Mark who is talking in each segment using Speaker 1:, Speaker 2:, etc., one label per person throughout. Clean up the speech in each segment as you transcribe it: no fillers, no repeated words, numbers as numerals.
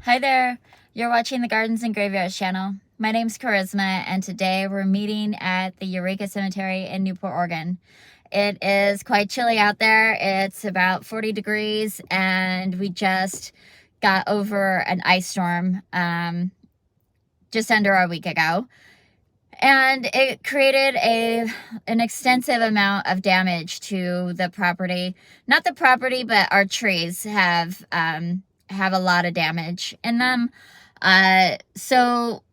Speaker 1: Hi there, you're watching the Gardens and Graveyards channel. My name's Charisma, and today we're meeting at the Eureka Cemetery in Newport, Oregon. It is quite chilly out there. It's about 40 degrees, and we just got over an ice storm just under a week ago. And it created an extensive amount of damage to the property. Not the property, but our trees have a lot of damage in them. So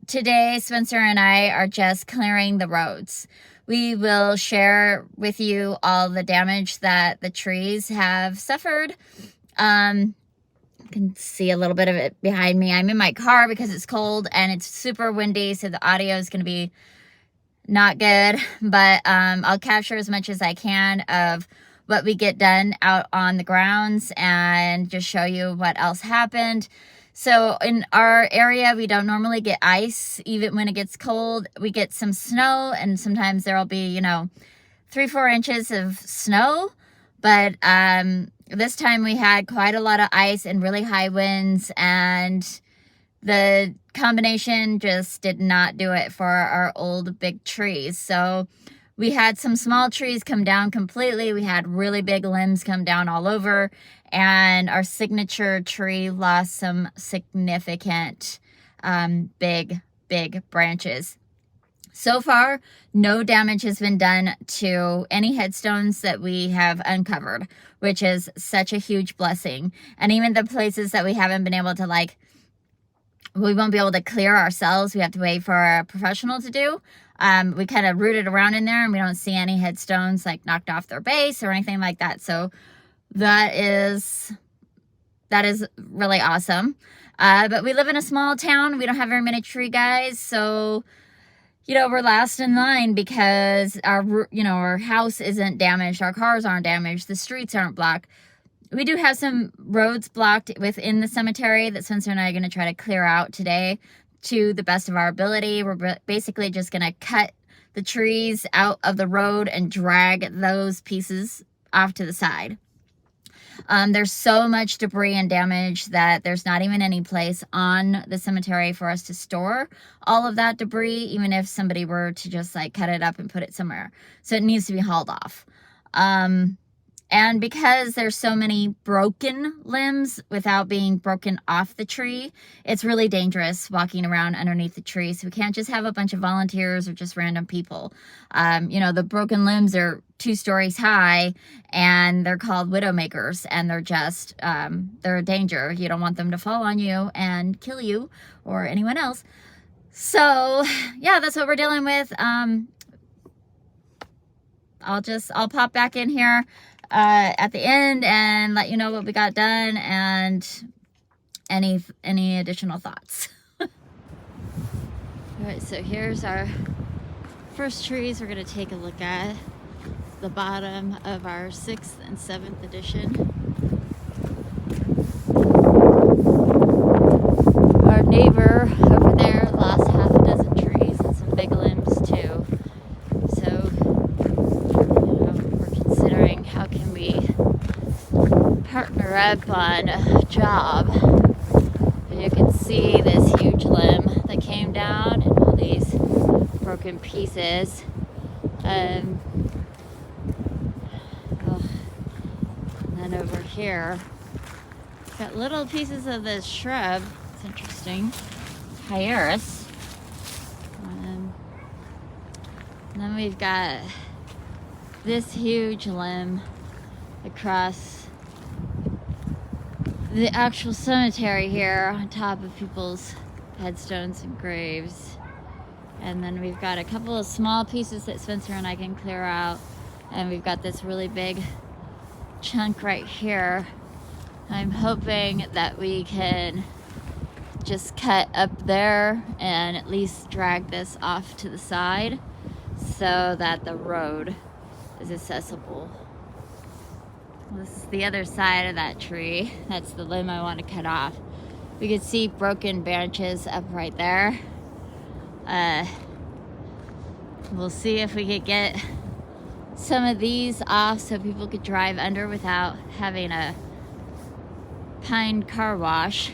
Speaker 1: today, Spencer and I are just clearing the roads. We will share with you all the damage that the trees have suffered. You can see a little bit of it behind me. I'm in my car because it's cold and it's super windy, so the audio is going to be not good, but I'll capture as much as I can of what we get done out on the grounds and just show you what else happened. So in our area, we don't normally get ice. Even when it gets cold, we get some snow, and sometimes there'll be, 3-4 inches of snow. But this time we had quite a lot of ice and really high winds, and the combination just did not do it for our old big trees. So we had some small trees come down completely. We had really big limbs come down all over, and our signature tree lost some significant big branches. So far, no damage has been done to any headstones that we have uncovered, which is such a huge blessing. And even the places that we haven't been able to, we won't be able to clear ourselves. We have to wait for a professional to do. We kind of rooted around in there, and we don't see any headstones knocked off their base or anything like that. So that is really awesome. But we live in a small town. We don't have very many tree guys, so we're last in line because our house isn't damaged, our cars aren't damaged, the streets aren't blocked. We do have some roads blocked within the cemetery that Spencer and I are going to try to clear out today to the best of our ability. We're basically just going to cut the trees out of the road and drag those pieces off to the side. There's so much debris and damage that there's not even any place on the cemetery for us to store all of that debris, even if somebody were to just cut it up and put it somewhere. So it needs to be hauled off. And because there's so many broken limbs without being broken off the tree, it's really dangerous walking around underneath the tree. So we can't just have a bunch of volunteers or just random people. The broken limbs are 2 stories high, and they're called widowmakers, and they're just, they're a danger. You don't want them to fall on you and kill you or anyone else. So yeah, that's what we're dealing with. I'll pop back in here at the end and let you know what we got done and any additional thoughts. All right, so here's our first trees we're going to take a look at. The bottom of our 6th and 7th edition. Our neighbor over there lost half a dozen trees and some big limbs too. So we're considering how can we partner up on a job. And you can see this huge limb that came down and all these broken pieces. And then over here, got little pieces of this shrub. It's interesting. Hieris. And then we've got this huge limb across the actual cemetery here on top of people's headstones and graves. And then we've got a couple of small pieces that Spencer and I can clear out. And we've got this really big chunk right here. I'm hoping that we can just cut up there and at least drag this off to the side so that the road is accessible. This is the other side of that tree. That's the limb I want to cut off. We could see broken branches up right there. We'll see if we could get some of these off so people could drive under without having a pine car wash.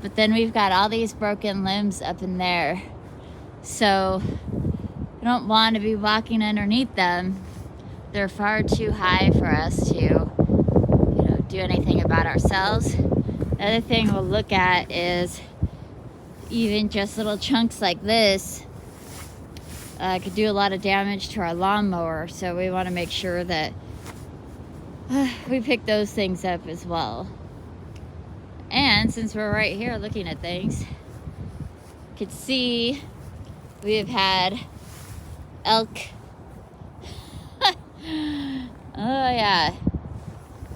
Speaker 1: But then we've got all these broken limbs up in there. So I don't want to be walking underneath them. They're far too high for us to, do anything about ourselves. The other thing we'll look at is even just little chunks like this could do a lot of damage to our lawnmower. So we want to make sure that we pick those things up as well. And since we're right here looking at things, you can see we have had elk. Oh yeah,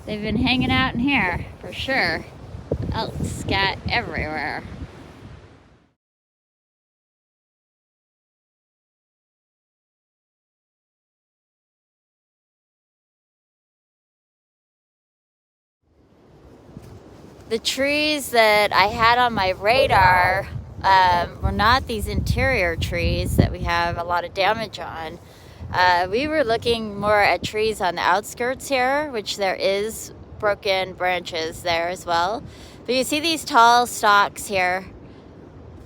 Speaker 1: they've been hanging out in here for sure. Elk scat everywhere. The trees that I had on my radar were not these interior trees that we have a lot of damage on. We were looking more at trees on the outskirts here, which there is broken branches there as well. But you see these tall stalks here?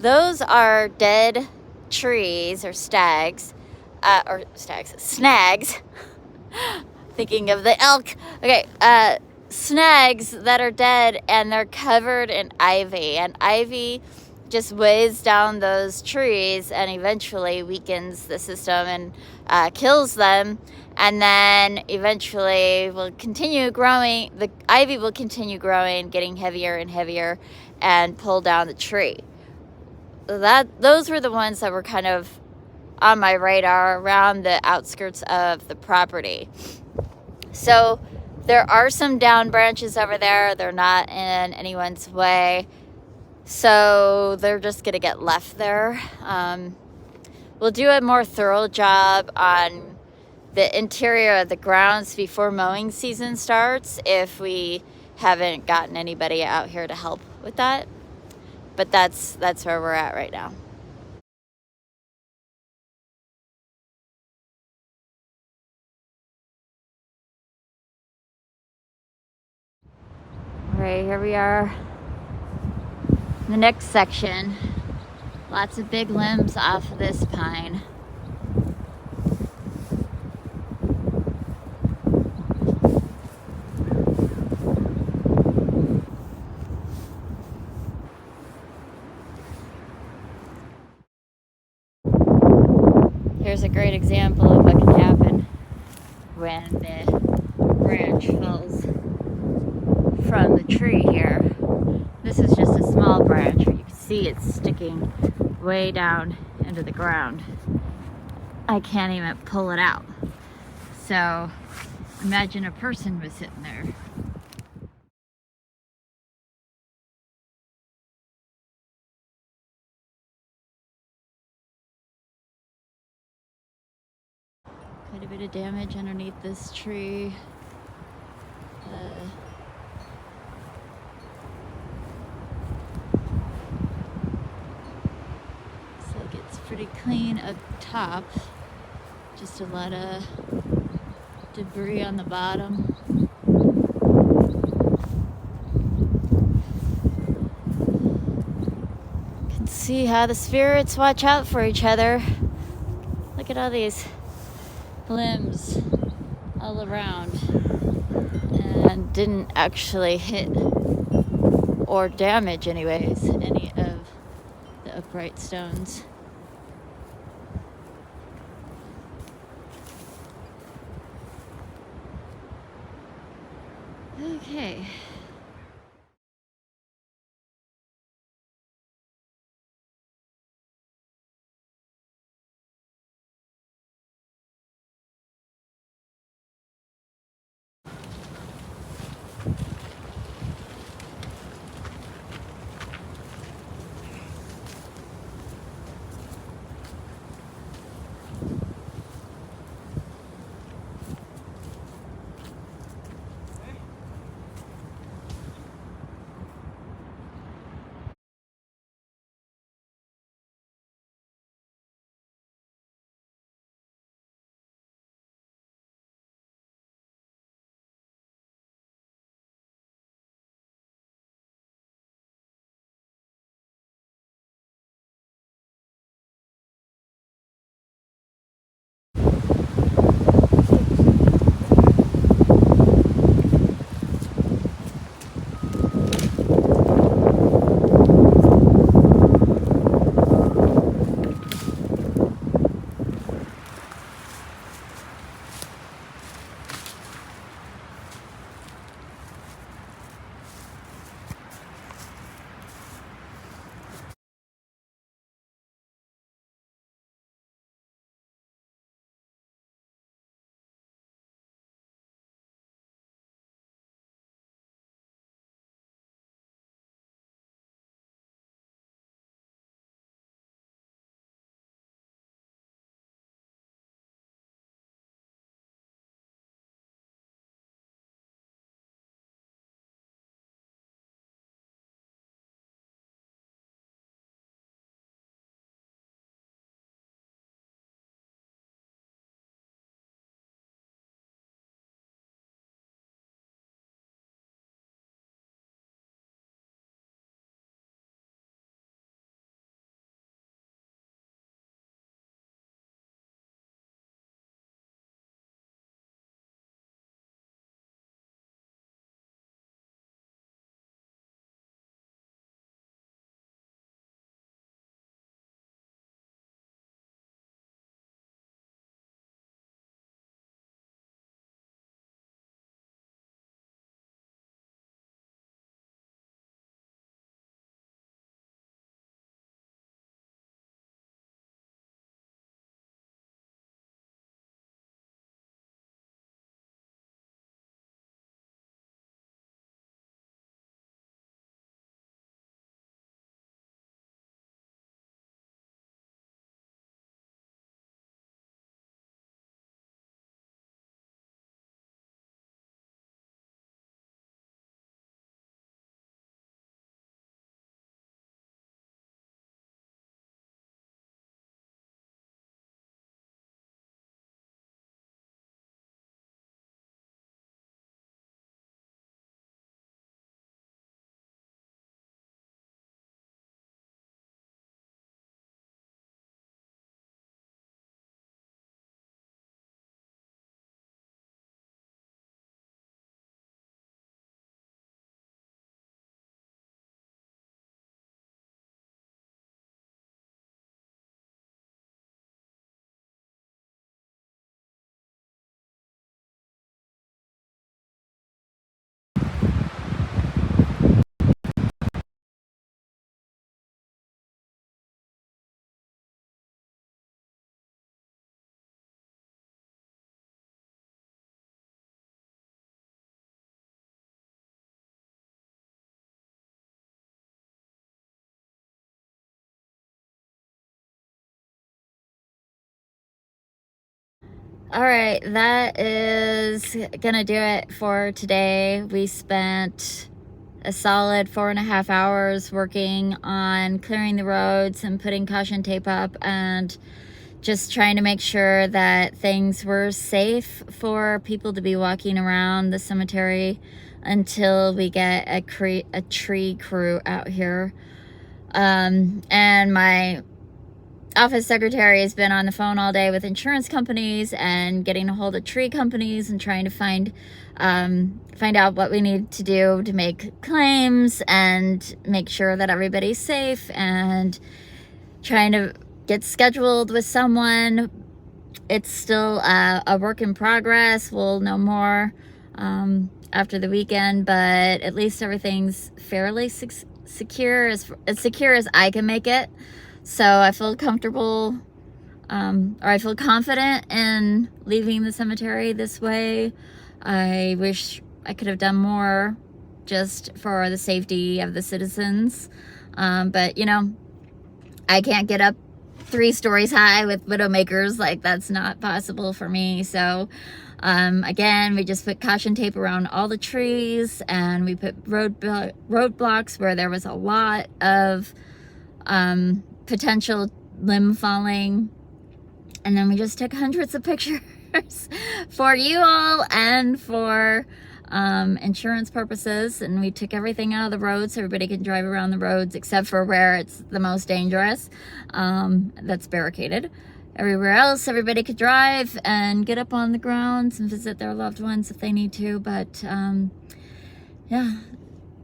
Speaker 1: Those are dead trees or snags. Thinking of the elk. Okay, snags that are dead, and they're covered in ivy, and ivy just weighs down those trees and eventually weakens the system and kills them, and then eventually will continue growing. The ivy will continue growing, getting heavier and heavier, and pull down the tree. Those were the ones that were kind of on my radar around the outskirts of the property. So there are some down branches over there. They're not in anyone's way, so they're just gonna get left there. We'll do a more thorough job on the interior of the grounds before mowing season starts if we haven't gotten anybody out here to help with that. But that's where we're at right now. All right, here we are. The next section, lots of big limbs off of this pine. Here's a great example of what can happen when the branch falls from the tree here. This is just a small branch. You can see it's sticking way down into the ground. I can't even pull it out. So imagine a person was sitting there. Quite a bit of damage underneath this tree. Looks like it's pretty clean up top. Just a lot of debris on the bottom. You can see how the spirits watch out for each other. Look at all these limbs all around, and didn't actually hit or damage anyways any of the upright stones. Okay. All right, that is gonna do it for today. We spent a solid 4.5 hours working on clearing the roads and putting caution tape up and just trying to make sure that things were safe for people to be walking around the cemetery until we get a tree crew out here. And my office secretary has been on the phone all day with insurance companies and getting a hold of tree companies and trying to find out what we need to do to make claims and make sure that everybody's safe, and trying to get scheduled with someone. It's still a work in progress. We'll know more after the weekend, but at least everything's fairly secure, as secure as I can make it. So I feel comfortable, or I feel confident in leaving the cemetery this way. I wish I could have done more just for the safety of the citizens. But, you know, I can't get up 3 stories high with widowmakers. Like, that's not possible for me. So, again, we just put caution tape around all the trees, and we put roadblocks where there was a lot of potential limb falling, and then we just took hundreds of pictures for you all and for insurance purposes, and we took everything out of the road so everybody can drive around the roads except for where it's the most dangerous, that's barricaded. Everywhere else everybody could drive and get up on the grounds and visit their loved ones if they need to. But yeah,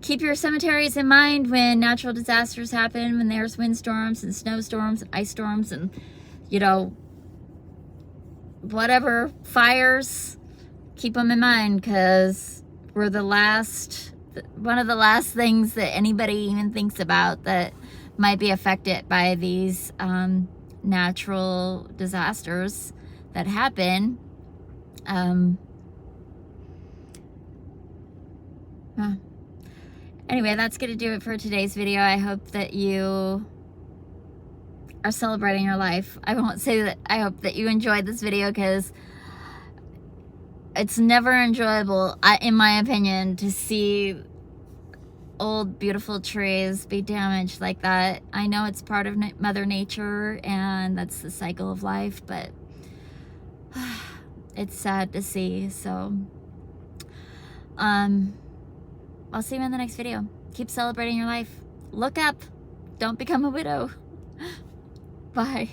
Speaker 1: keep your cemeteries in mind when natural disasters happen, when there's windstorms and snowstorms and ice storms and, you know, whatever, fires. Keep them in mind, because we're one of the last things that anybody even thinks about that might be affected by these natural disasters that happen. Anyway, that's going to do it for today's video. I hope that you are celebrating your life. I won't say that I hope that you enjoyed this video, because it's never enjoyable, in my opinion, to see old beautiful trees be damaged like that. I know it's part of Mother Nature and that's the cycle of life, but it's sad to see. So I'll see you in the next video. Keep celebrating your life. Look up. Don't become a widow. Bye.